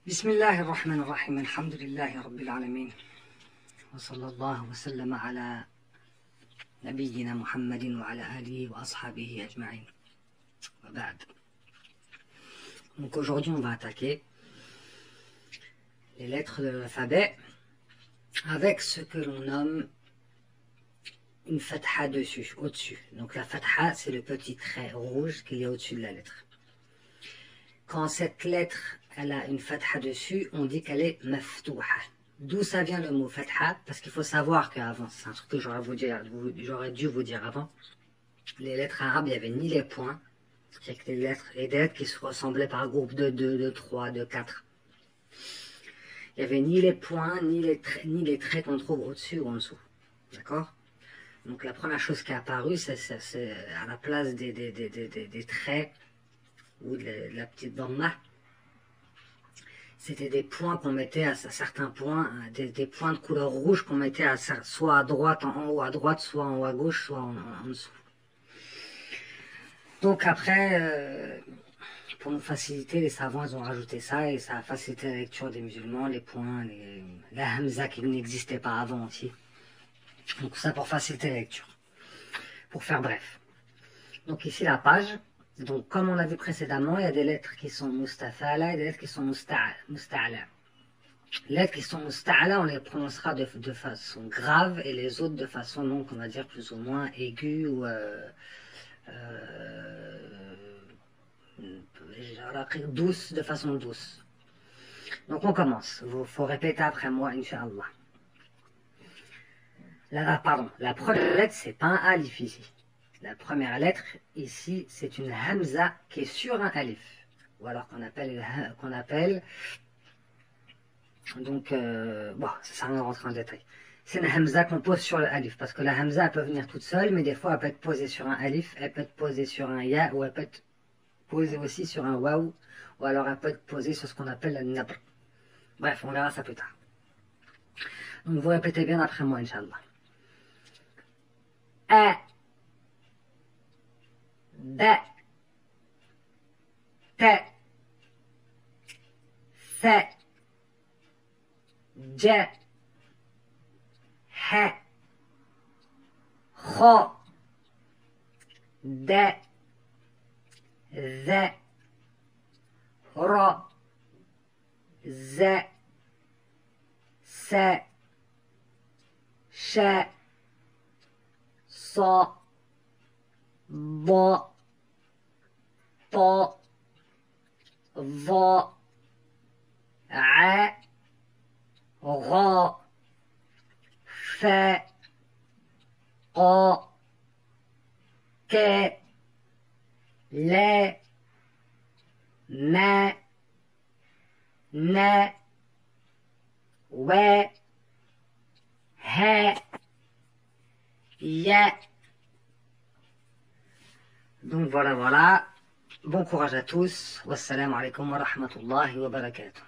بسم الله الرحمن الرحيم الحمد لله رب العالمين وصلى الله وسلم على نبينا محمد وعلى آله وأصحابه أجمعين وبعد. Donc aujourd'hui on va attaquer les lettres de l'alphabet avec ce que l'on nomme une fatha dessus, au-dessus. Donc la fatha c'est le petit trait rouge qu'il y a au-dessus de la lettre. Quand cette lettre elle a une fatha dessus, on dit qu'elle est maftouha. D'où ça vient le mot fatha? Parce qu'il faut savoir qu'avant, c'est un truc que j'aurais dû vous dire avant, les lettres arabes, il n'y avait ni les points, c'est-à-dire que les lettres qui se ressemblaient par groupe de 2, de 3, de 4. Il n'y avait ni les points, ni les traits qu'on trouve au-dessus ou en dessous. D'accord? Donc la première chose qui est apparue, c'est à la place des traits ou de la petite dhamma, c'était des points qu'on mettait à certains points, des points de couleur rouge qu'on mettait soit à droite, en haut à droite, soit en haut à gauche, soit en dessous. Donc après, pour nous faciliter, les savants ils ont rajouté ça et ça a facilité la lecture des musulmans, les points, la hamza qui n'existait pas avant aussi. Donc ça pour faciliter la lecture. Pour faire bref. Donc ici la page. Donc, comme on l'a vu précédemment, il y a des lettres qui sont mustafala et des lettres qui sont musta'ala. Les lettres qui sont musta'ala, on les prononcera de façon grave et les autres de façon, donc, on va dire plus ou moins aiguë ou douce, de façon douce. Donc, on commence. Il faut répéter après moi, Inch'Allah. La première lettre, c'est pas un alif ici. La première lettre, ici, c'est une hamza qui est sur un alif. Ou alors qu'on appelle donc, bon, ça sert à rien de rentrer en détail. C'est une hamza qu'on pose sur le alif. Parce que la hamza, elle peut venir toute seule, mais des fois, elle peut être posée sur un alif, elle peut être posée sur un ya, ou elle peut être posée aussi sur un waw, ou alors elle peut être posée sur ce qu'on appelle le nabr. Bref, on verra ça plus tard. Donc, vous répétez bien après moi, Inch'Allah. A. ب ت ث ج ح خ د ذ ر ز س ش ص ض ط ظ ع غ ف ق ك ل م ن و ه ي. Donc voilà. Bon courage à tous. Wassalamu alaikum wa rahmatullahi wa barakatuh.